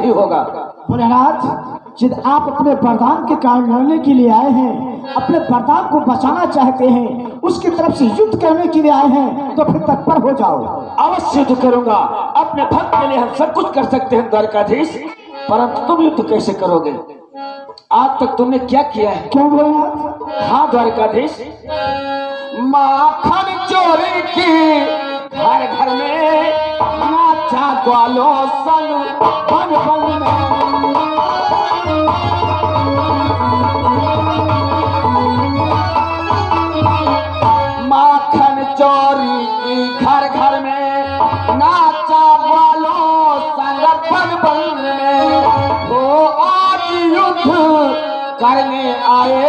नहीं होगा। भोलेनाथ, जब आप अपने वरदान के कारण लड़ने के लिए आए हैं, अपने वरदान को बचाना चाहते हैं, उसकी तरफ से युद्ध करने के लिए आए हैं, तो फिर तत्पर हो जाओ। अवश्य युद्ध करूंगा। अपने भक्त के लिए हम सब कुछ कर सकते हैं द्वारकाधीश, परंतु तुम युद्ध कैसे करोगे? आज तक तुमने क्या किया है? क्यों भोलेनाथ? हाँ द्वारकाधीश, माखन चोरी की घर घर में नाचा ग्वालो संग बन बन में। माखन चोरी की घर घर में नाचा ग्वालो संग बन बन में। वो आज युद्ध करने आए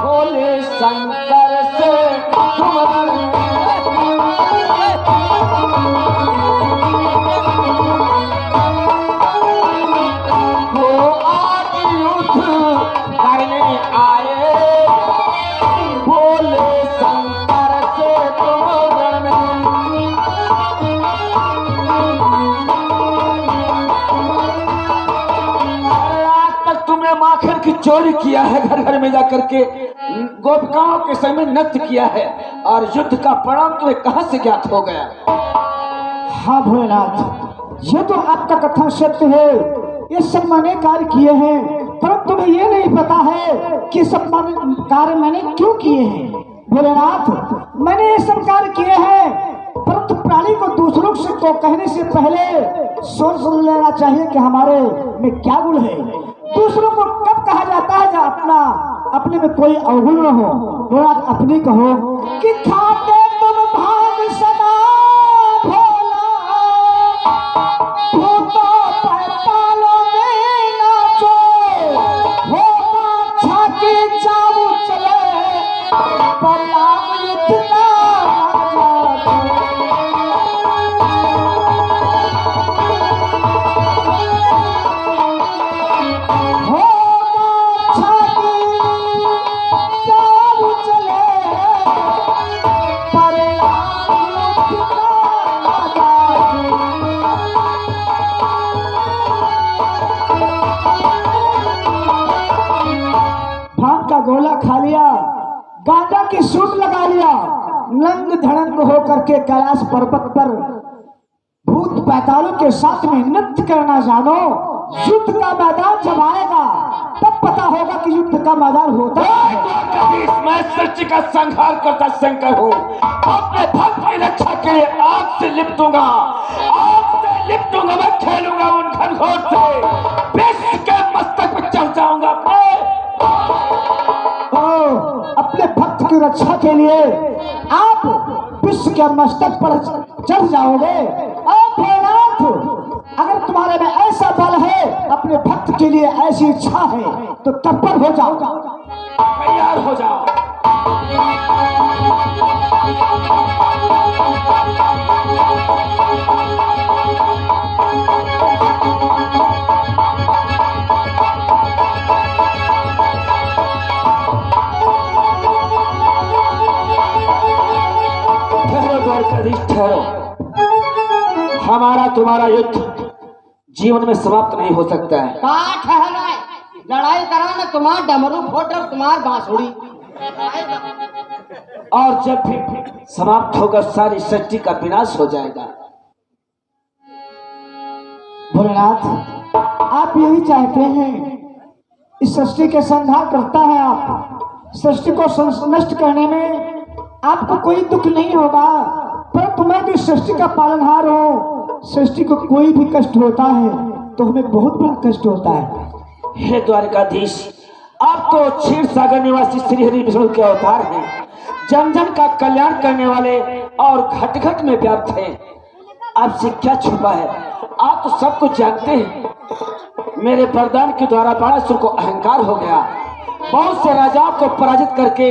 भोले शंकर से तुम माखन की चोरी किया है, घर घर में जाकर के गोपिकाओं के संग में नृत्य किया है, और युद्ध का परिणाम तुम्हें कहां से ज्ञात हो गया? हाँ भोलेनाथ, ये तो आपका कथन सत्य है। ये सब मैंने कार्य किए हैं, परंतु तुम्हें ये नहीं पता है कि सब कार्य मैंने क्यों किए हैं। भोलेनाथ, मैंने ये सब कार्य किए हैं, परंतु प्राणी को दूसरों से तो कहने से पहले सोच लेना चाहिए कि हमारे में क्या गुण है। दूसरों को कब कहा जाता है जब अपने में कोई अवगुण न हो। भोलेनाथ, अपनी कहो कि खाते तुम भाग सदा भोला, भूतो पैतालों में नाचो, होता छाके चाबू चले, प्रताप युद्ध का गोला खा लिया, गांजा की सूट लगा लिया, नंग धड़ंग होकर के कैलाश पर्वत पर भूत पैतालों के साथ में नृत्य करना जानो। युद्ध का मैदान जब आएगा तब पता होगा कि युद्ध का मैदान होता है। मैं सृष्टि का संहार करता शंकर हूँ, अपने भक्त की रक्षा के लिए आग से लिपटूंगा, आग से लिपटूंगा। मैं खेलूंगा उन घनघोर से, विश्व के मस्तक पे चढ़ जाऊंगा। अपने भक्त की रक्षा के लिए आप विश्व के मस्तक पर चढ़ जाओगे। भोलेनाथ, अगर तुम्हारे में ऐसा बल है, अपने भक्त के लिए ऐसी इच्छा है, तो तत्पर हो जाओ, तैयार हो जाओ। ठहरो, हमारा तुम्हारा युद्ध जीवन में समाप्त नहीं हो सकता है। लड़ाई करा ना, तुम्हारा डमरू फोड़, तुम्हार बांसुरी, और जब भी समाप्त होकर सारी सृष्टि का विनाश हो जाएगा। भोलेनाथ, आप यही चाहते हैं, इस सृष्टि के संहार करता है आप। सृष्टि को नष्ट करने में आपको कोई दुख नहीं होगा, परंतु मैं भी सृष्टि का पालनहार हूँ। सृष्टि को कोई भी कष्ट होता है तो हमें बहुत बड़ा कष्ट होता है। हे द्वारकाधीश, आप तो क्षीर सागर निवासी श्री हरि विष्णु के अवतार हैं, जन जन का कल्याण करने वाले और घट घट में व्याप्त हैं। आपसे क्या छुपा है, आप तो सब कुछ जानते हैं। मेरे वरदान के द्वारा बाणासुर को अहंकार हो गया, बहुत से राजाओं को पराजित करके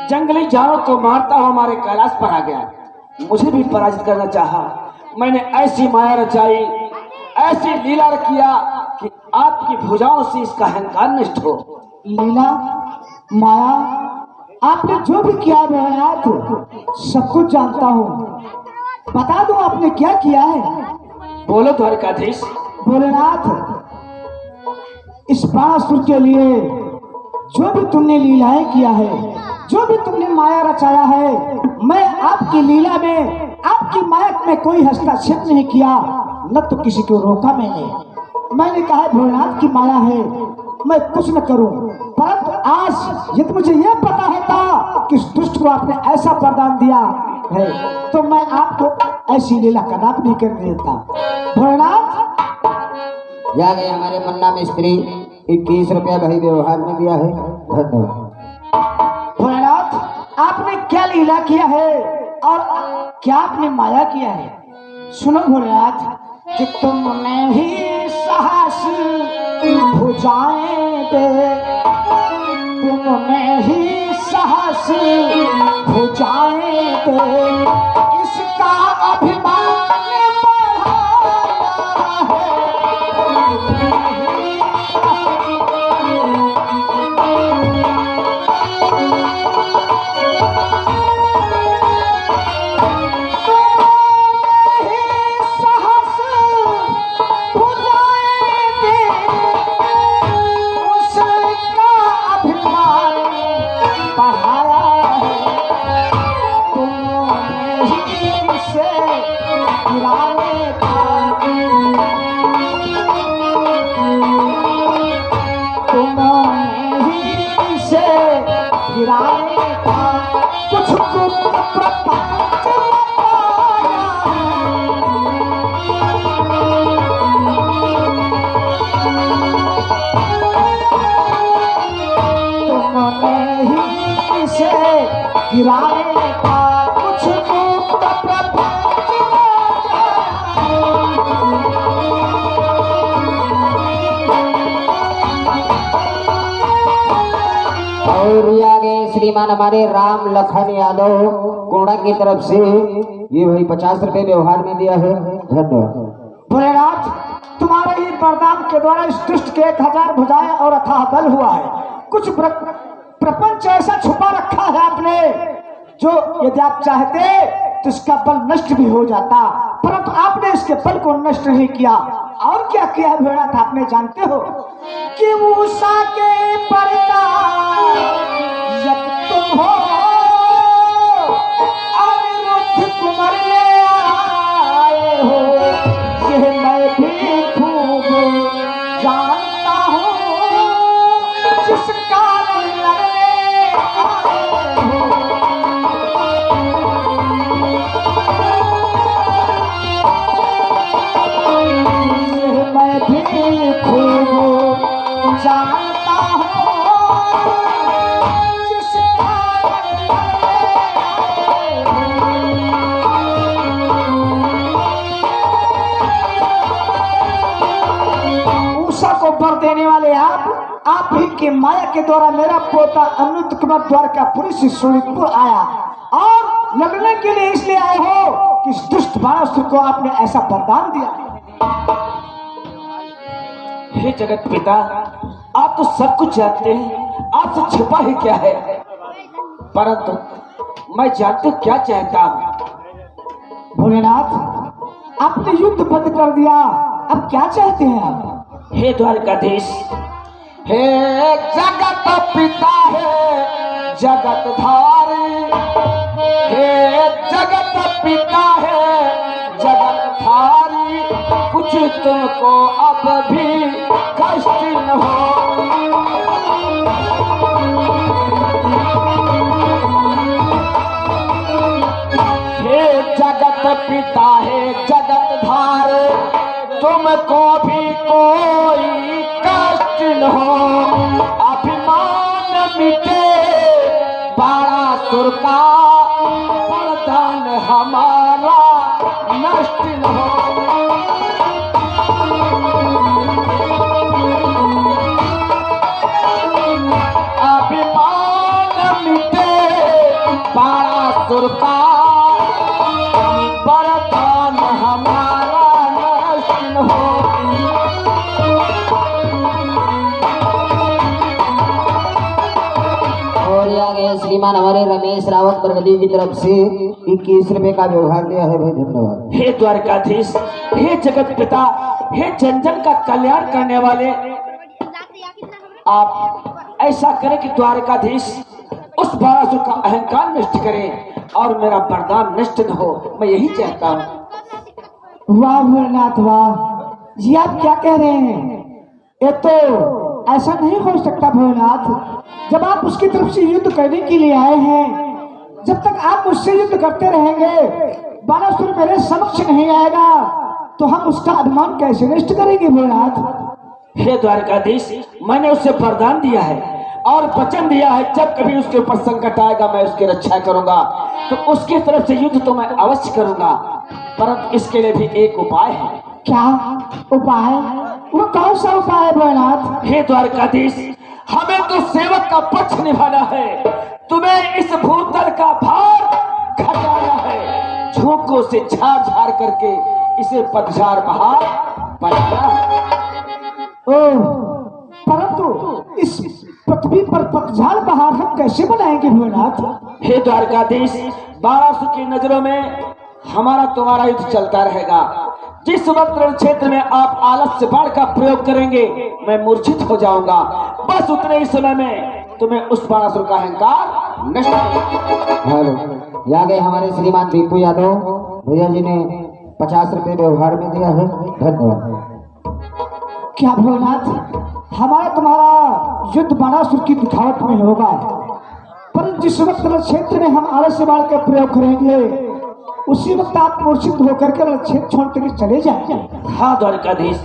जंगली जानवरों को मारता हुआ हमारे कैलाश पर आ गया। मुझे भी पराजित करना चाहा। मैंने ऐसी माया रचाई, ऐसी लीला किया कि आपकी भुजाओं से इसका अहंकार नष्ट हो। लीला माया, आपने जो भी किया भोलेनाथ, सब कुछ जानता हूँ। बता दो आपने क्या किया है। बोलो द्वारकाधीश। भोलेनाथ, इस बाणासुर के लिए जो भी तुमने लीलाएं किया है, जो भी तुमने माया रचाया है, मैं आपकी लीला में, आपकी माया में कोई हस्तक्षेप नहीं किया, न तो किसी को रोका मैंने कहा है भोलेनाथ की माया है, मैं कुछ न करूं। परंतु आज यदि मुझे यह पता होता कि इस दुष्ट को आपने ऐसा वरदान दिया है, तो मैं आपको ऐसी लीला कदापि नहीं करने देता। भोलेनाथ, जा गए हमारे मन्ना मिस्त्री 21 रुपया भाई व्यवहार में दिया है, धन्यवाद। भोलेनाथ, आपने क्या लीला किया है और क्या आपने माया किया है? सुनो भोलेनाथ, कि तुमने ही साहस भुजाएं दे, तुमने ही साहस भुजाएं दे, इसका अभिमान गिराने का कुछ और ये आगे श्रीमान हमारे राम लखन यादव कोड़ा की तरफ से ये भाई 50 रुपए व्यवहार में दिया है, धन्यवाद। भोलेनाथ, तुम्हारे ही वरदान के द्वारा इस दुष्ट के 1000 भुजाएं और अथाह बल हुआ है। कुछ प्रपंच ऐसा छुपा रखा है आपने, जो यदि आप चाहते तो इसका बल नष्ट भी हो जाता, परंतु आपने इसके बल को नष्ट नहीं किया। और क्या किया भोलेनाथ, आपने जानते हो कि उषा के पर्दा जब तुम हो अनिरुद्ध कुमार ले आए हो, यह मैं भी खूब जानता हूँ, जिस कारण लड़ने आए हो। यह मैं भी खूब जानता हूँ, जिस कारण लड़ने आए हो। उषा को वर देने वाले आप ही के माया के द्वारा मेरा पोता अनिरुद्ध कुमार द्वारकापुरी से सोनितपुर आया और लड़ने के लिए इसलिए आए हो कि इस दुष्ट बाणासुर को आपने ऐसा वरदान दिया है। हे जगत पिता, आप तो सब कुछ जानते हैं, आपसे छिपा ही क्या है, परंतु मैं जानते क्या चाहता हूँ। भोलेनाथ, आपने युद्ध बंद कर दिया, अब क्या चाहते हैं आप? हे द्वारकाधीश, हे जगत पिता है जगत धारी, हे जगत पिता है जगत धारी, कुछ तुमको अब भी कष्ट न हो। हे जगत पिता है जगत धारे, तुमको भी कोई कष्ट न हो, अभिमान मिटे बाणासुर का, वरदान हमारा नष्ट न हो। अभिमान मिटे बाणासुर का, वरदान हमारा नष्ट न हो। और आगे श्री श्रीमान हमारे रमेश रावत बरगली की तरफ से 21 रुपए का व्यवहार दिया है भाई, धन्यवाद। हे द्वारकाधीश, हे जगत पिता, हे जन जन का कल्याण करने वाले, आप ऐसा करें कि द्वारकाधीश उस बाणासुर का अहंकार नष्ट करें और मेरा वरदान नष्ट न हो, मैं यही चाहता हूँ। वाह भोलेनाथ वाह, जी आप क्या कह रहे हैं? ये तो ऐसा नहीं हो सकता भोलेनाथ। जब आप उसकी तरफ से युद्ध करने के लिए आए हैं, जब तक आप उससे युद्ध करते रहेंगे, बाणासुर मेरे समक्ष नहीं आएगा तो हम उसका अभिमान कैसे नष्ट करेंगे भोलेनाथ? हे द्वारकाधीश, मैंने उससे वरदान दिया है और वचन दिया है, जब कभी उसके ऊपर संकट आएगा मैं उसकी रक्षा करूंगा, तो उसकी तरफ से युद्ध तो मैं अवश्य करूंगा, परंतु इसके लिए भी एक उपाय है। क्या उपाय? वो कौन सा उपाय है भोलेनाथ? हे द्वारकाधीश, हमें तो सेवक का पक्ष निभाना है, तुम्हें इस भूतल का भार घटाना है, झोंकों से झाड़ झाड़ करके इसे पतझड़ बहार बनाना है। ओह, परंतु इस पृथ्वी पर पतझड़ बहार हम कैसे बनाएंगे भोलेनाथ? हे द्वारकाधीश, बाणासुर की नजरों में हमारा तुम्हारा युद्ध चलता रहेगा। जिस वक्त रण क्षेत्र में आप आलस्य बाण का प्रयोग करेंगे मैं मूर्छित हो जाऊंगा, बस उतने ही समय में तुम्हें उस बाणासुर का अहंकार नष्ट कर। हेलो, यहाँ गए हमारे श्रीमान दीपू यादव भैया जी ने 50 रुपए व्यवहार में दिया है, धन्यवाद। क्या भोलेनाथ, हमारा तुम्हारा युद्ध बाणासुर की दिखावट में होगा, पर जिस वक्त रण क्षेत्र में हम आलस्य बाण का प्रयोग करेंगे उसी वक्त आप मूर्छित होकर के रण क्षेत्र छोड़ कर चले जाएंगे। हाँ द्वारकाधीश,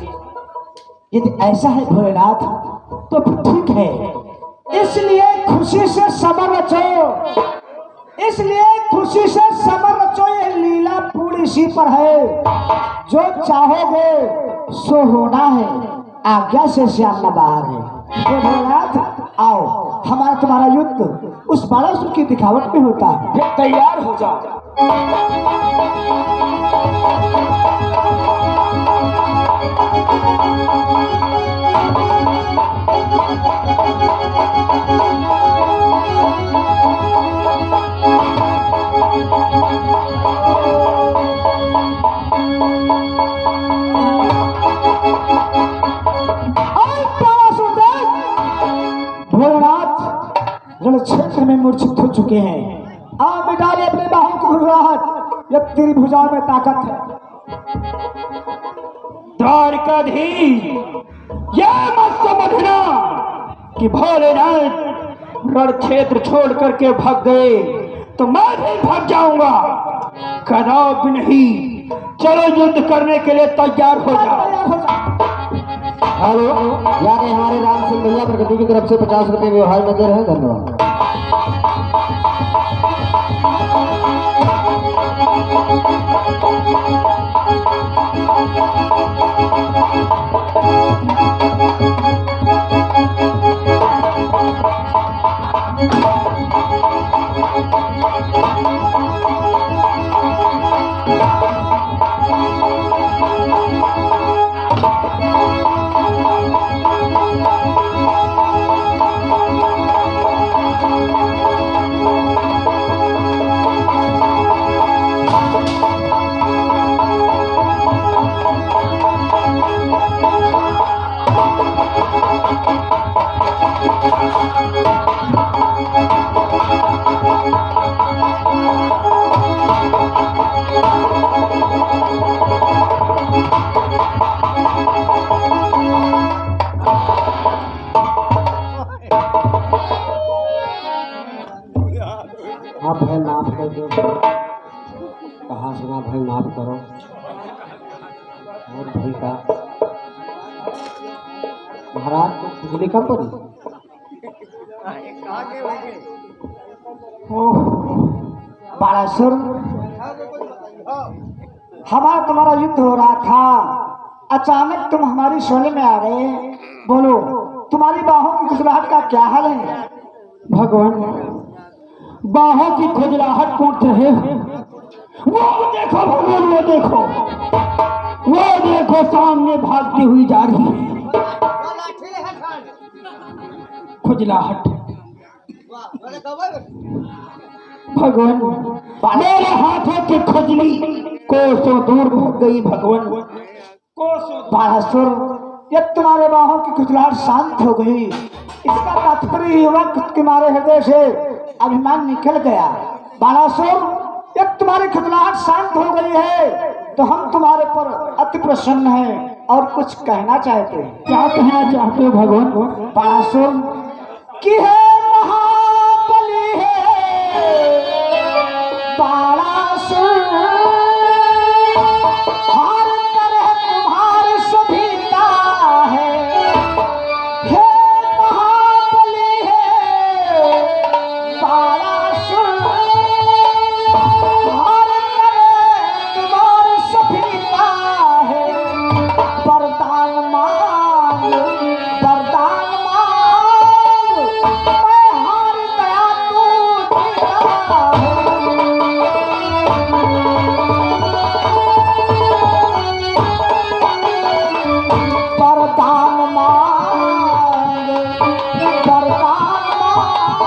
यदि ऐसा है भोलेनाथ तो फिर ठीक है, इसलिए खुशी से सबर रचो, इसलिए खुशी से सबर रचो, ये लीला पूरी इसी पर है, जो चाहोगे सो होना है, आज्ञा से श्याम बाहर है। हे भोलेनाथ आओ, हमारा तुम्हारा युद्ध उस बाणासुर की दिखावट में होता है। फिर तैयार हो जाओ। रण क्षेत्र में मूर्छित हो चुके हैं। आप मिटा ले अपने बाहों की घुराहट, यह तेरी भुजाओं में ताकत है। द्वारकाधीश, यह मत समझना कि भोलेनाथ रण क्षेत्र छोड़ करके भाग गए तो मैं भी भाग जाऊंगा, कदापि नहीं। चलो युद्ध करने के लिए तैयार हो जाओ। हेलो, यहाँ गए हमारे राम सिंह भैया प्रगति की तरफ से 50 रुपए व्यवहार में दे रहे हैं, धन्यवाद। आप भाई माफ कर दो, कहाँ सुना भाई माफ करो, और भाई का महाराज बिजली कंपनी। बाणासुर, हमारा तुम्हारा युद्ध हो रहा था, अचानक तुम हमारी शोले में आ गए। बोलो, तुम्हारी बाहों की खुजलाहट का क्या हाल है? भगवान, बाहों की खुजलाहट टूट रहे हैं। वो देखो भगवान, वो देखो सामने भागती हुई जा रही है खुजलाहट। भगवान मेरे हाथों की खुजली कोसों दूर भाग गई भगवान। बाणासुर, ये तुम्हारे बाहों की खुजलाहट शांत हो गई, इसका तात्पर्य हुआ कि तुम्हारे हृदय से अभिमान निकल गया। बाणासुर, ये तुम्हारी खुजलाहट शांत हो गई है तो हम तुम्हारे पर अति प्रसन्न हैं और कुछ कहना चाहते हैं। क्या कहना चाहते हो भगवान? बाणासुर की है महाबली है बाणासुर, हर तरह तुम्हारे सभी का है महाबली है बाणासुर, हर तरह तुम्हारे सभी का है। वरदान मांग, वरदान मांग, मैं हार गया तू जीता है। वरदान मांग, वरदान मांग,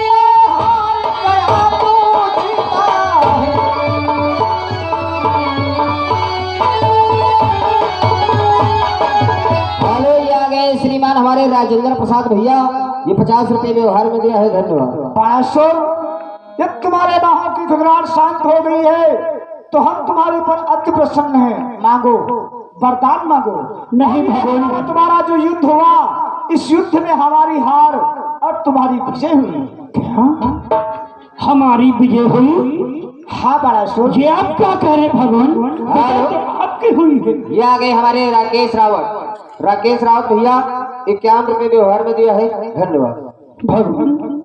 मैं हार गया तू जीता है। हेलो, ये आ गए श्रीमान हमारे राजेंद्र प्रसाद भैया, ये 50 रुपए व्यवहार में दिया है, धन्यवाद। बाणासुर, जब तुम्हारे बाहों की घबराहट शांत हो गई है तो हम तुम्हारे ऊपर अति प्रसन्न हैं। मांगो, वरदान मांगो। नहीं भगवान, तुम्हारा जो युद्ध हुआ, इस युद्ध में हमारी हार और तुम्हारी विजय हुई। क्या हमारी विजय हुई? हाँ बाणासुर, ये आप क्या कह रहे भगवान? आपकी हुई है। ये आ गए हमारे राकेश रावत, राकेश रावत भैया 51 रुपए व्यवहार में दिया है, धन्यवाद। भगवान,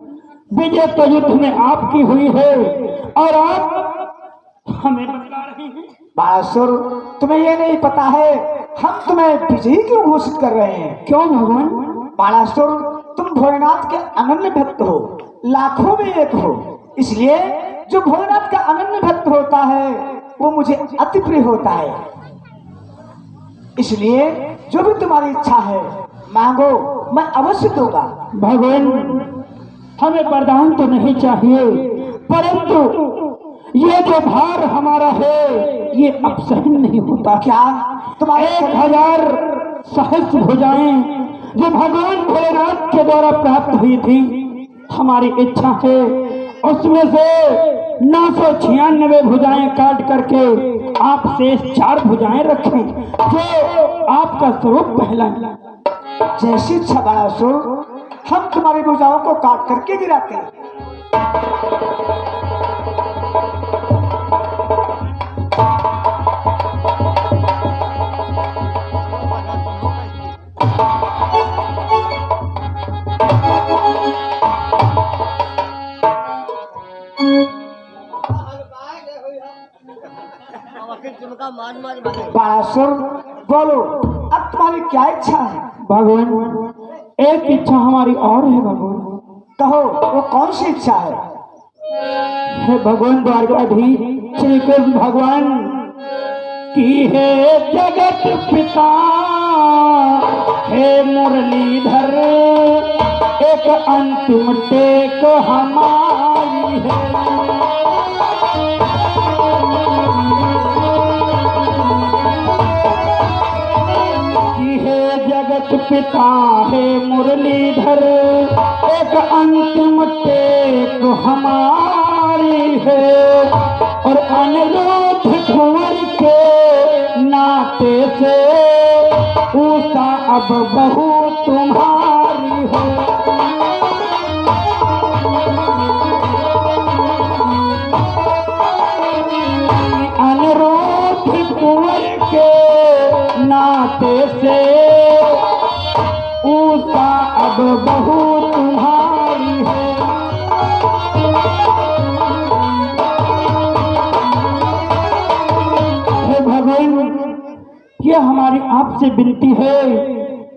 विजय तो युद्ध में आपकी हुई है और आप हमें बता रहे हैं। बाणासुर, तुम्हें ये नहीं पता है हम तुम्हें विजयी क्यों घोषित कर रहे हैं? क्यों भगवान? बाणासुर, तुम भोलेनाथ के अनन्य भक्त हो, लाखों में एक हो, इसलिए जो भोलेनाथ का अनन्य भक्त होता है वो मुझे अति प्रिय होता है। इसलिए जो भी तुम्हारी इच्छा है मांगो, मैं अवश्य दूंगा। भगवान, हमें वरदान तो नहीं चाहिए, परंतु ये जो भार हमारा है ये अब सहन नहीं होता। क्या तुम्हारे 1000 सहस्त्र भुजाएं जो भगवान भोलेनाथ के द्वारा प्राप्त हुई थी, हमारी इच्छा है उसमें से 996 भुजाएं काट करके आप शेष 4 भुजाएं रखें जो आपका स्वरूप कहलाए। जैसी इच्छा बाणासुर, हम तुम्हारी भुजाओं को काट करके गिराते हैं। बाणासुर, बोलो अब तुम्हारी क्या इच्छा है? भगवान, एक इच्छा हमारी और है भगवान। कहो, वो कौन सी इच्छा है? हे भगवान द्वारकाधीश श्री कृष्ण भगवान की है जगत पिता, हे मुरलीधर एक अंतिम टेक हमारी है। की है जगत पिता है मुरलीधर एक अंतिम टेक हमारी है, और अनुरोध कुंवर के नाते से उषा अब बहू तुम्हारी है। अनुरोध कुंवर के नाते से उषा अब बहू तुम्हारी है। हे भगवान, ये हमारी आपसे विनती है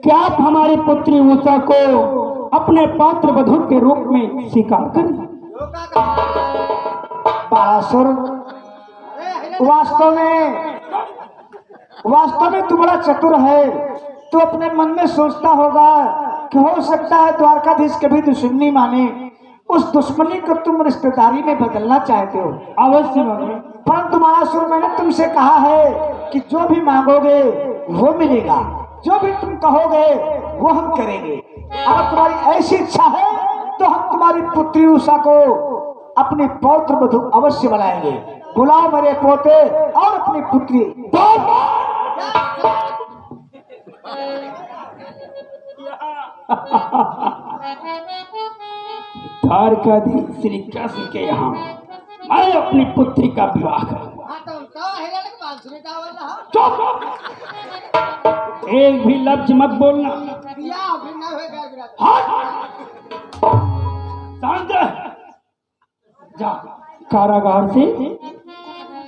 कि आप हमारी पुत्री उषा को अपने पात्र वधू के रूप में स्वीकार करें। बाणासुर, वास्तव में तू बड़ा चतुर है। तू अपने मन में सोचता होगा कि हो सकता है द्वारकाधीश कभी दुश्मनी माने, उस दुश्मनी को तुम रिश्तेदारी में बदलना चाहते हो। अवश्य भगवान। परंतु महासुर, मैंने तुमसे कहा है कि जो भी मांगोगे वो मिलेगा, जो भी तुम कहोगे वो हम करेंगे। अगर तुम्हारी ऐसी इच्छा है तो हम तुम्हारी पुत्री उषा को अपनी पौत्र वधू अवश्य बनाएंगे। बुलाओ मेरे पोते और अपनी पुत्री। द्वारकाधीश श्री कृष्ण के यहाँ मैं अपनी पुत्री का विवाह करूंगा। एक भी लफ्ज मत बोलना। शांत रह। जा कारागार से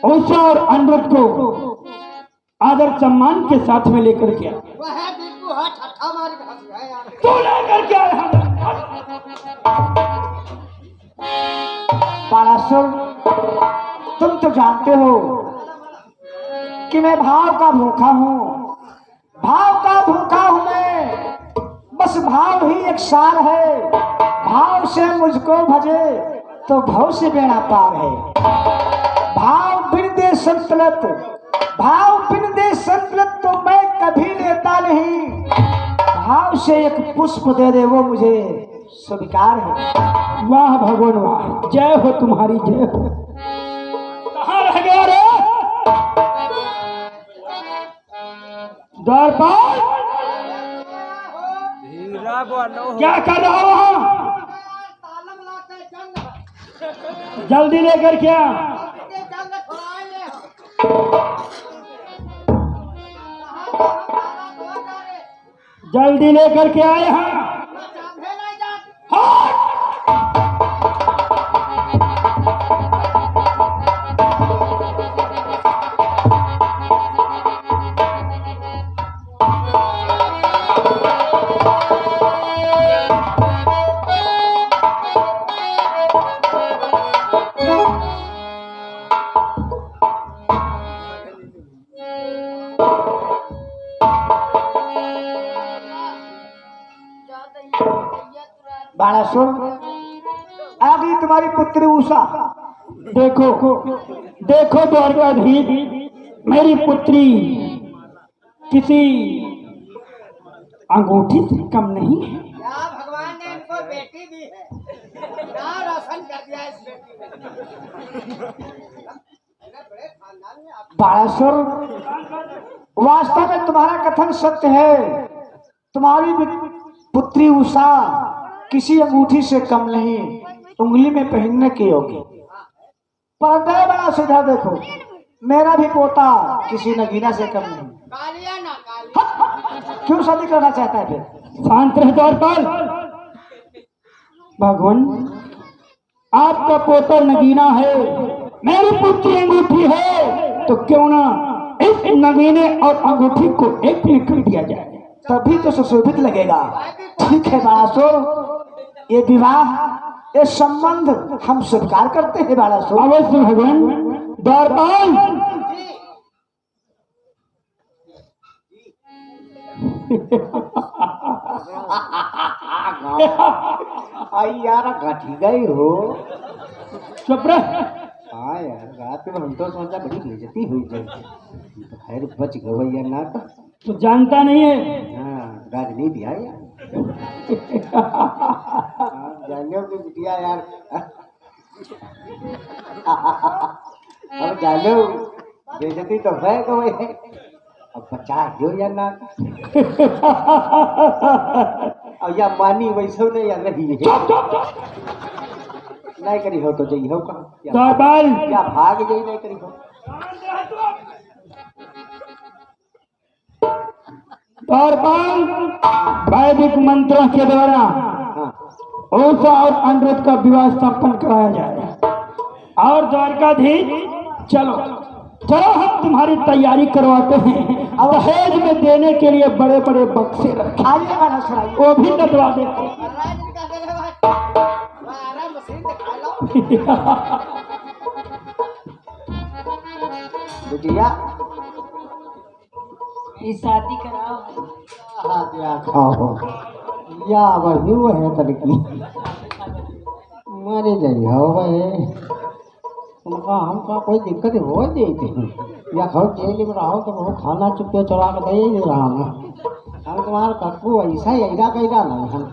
उषा और अनिरुद्ध को आदर सम्मान के साथ में लेकर के तो लेकर के पारासुर, तुम तो जानते हो कि मैं भाव का भूखा हूँ। भाव का भूखा हूँ मैं, बस भाव ही एक सार है। भाव से मुझको भजे तो भव से बेड़ा पार है। भाव बिन दे संतलत, भाव बिन दे संतलत तो मैं कभी लेता नहीं। भाव से एक पुष्प दे दे वो मुझे स्वीकार है। वाह भगवान वाह, जय हो तुम्हारी, जय हो। कहाँ रह गया रे द्वारपाल? क्या कर रहा हो वहाँ? जल्दी लेकर क्या? जल्दी लेकर के आए हैं। बाणासुर, आ गई तुम्हारी पुत्री उषा। देखो देखो द्वारकाधीश, मेरी पुत्री किसी अंगूठी से कम नहीं है। भगवान ने इनको बेटी दी है, क्या रोशन कर दिया इस बेटी ने। बाणासुर, वास्तव में तुम्हारा कथन सत्य है। तुम्हारी पुत्री उषा किसी अंगूठी से कम नहीं, उंगली में पहनने की होगी। पर बड़ा सीधा देखो, मेरा भी पोता किसी नगीना से कम नहीं। कालिया ना कालिया। क्यों शादी करना चाहता है फिर? शांत रह द्वारपाल। भगवान, आपका पोता नगीना है, मेरी पुत्री अंगूठी है, तो क्यों ना इस नगीने और अंगूठी को एक में कर दिया जाए, तभी तो सुशोभित लगेगा। ठीक है बाणासुर, ये विवाह, ये संबंध हम स्वीकार करते हैं बाणासुर। अवश्य भगवान। द्वारपाल, आई यार गाठी गई हो। चुप रह। हाँ यार, रात में हम तो सोचा बड़ी बेइज्जती हुई जाएगी, तो खैर बच गए यार ना। तो जानता नहीं है। हाँ, राजनीति है यार। जानो कि बिटिया यार, अब जानो बेइज्जती तो है कोई है, अब 50 दो यार ना। अब या मानी वैसे नहीं यार रही है। नहीं करी हो तो जई हो का द्वारपाल, क्या भाग जई नहीं करी हो। द्वारपाल, वैदिक मंत्रों के द्वारा उषा और अनिरुद्ध का विवाह संपन्न कराया जाए। और द्वारकाधीश, चलो चलो हम तुम्हारी तैयारी करवाते हैं। अब दहेज में देने के लिए बड़े बड़े बक्से रखे, आइए बाणासुर, आइए। वो भी नदवा देते। बिटिया शादी कराओ। हाथ या खाओ या वही है तड़की। मारे जाइए हो भाई उनका हमका कोई दिक्कत हो नहीं थी या घर जेल में रहो तो वो खाना चुपके चला के दे ही रहा मैं हम तुम्हारा कक्कू ऐसा ही ऐसा कैसा नहीं हम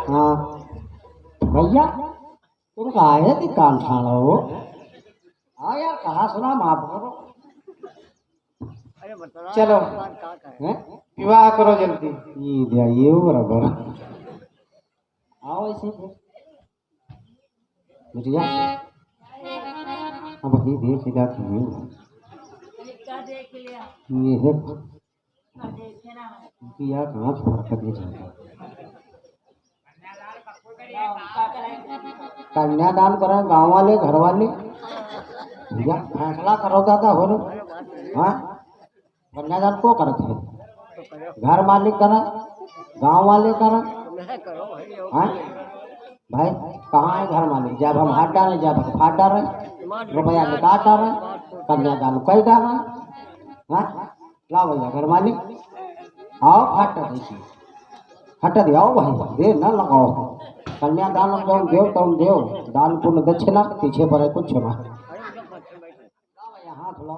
हाँ भैया तुम कहा है कि कान खाना हो हाँ यार कहा सुना माफ करो चलो हैं विवाह करो जल्दी। ये दिया ये बराबर आओ ऐसे बिटिया अब ये देख इधर की ये है यार कहाँ से फर्क दे जाता कन्यादान करें गांव वाले घर वाले भैया फैसला करो दादा हो हाँ कन्यादान को करते हैं घर मालिक करा गांव वाले करा हाँ भाई कहाँ है घर मालिक जब हम हाथ डालें जब हम फाट डालें रुपया निकाल डालें कन्यादान कई डालें हाँ लाओ भैया घर मालिक आओ फाट देखिए हट दे आओ भाई देर न लगाओ कन्यादान जब देव तुम देव दान पुण्य दक्षिणा पीछे पड़े कुछ ना हाथ लो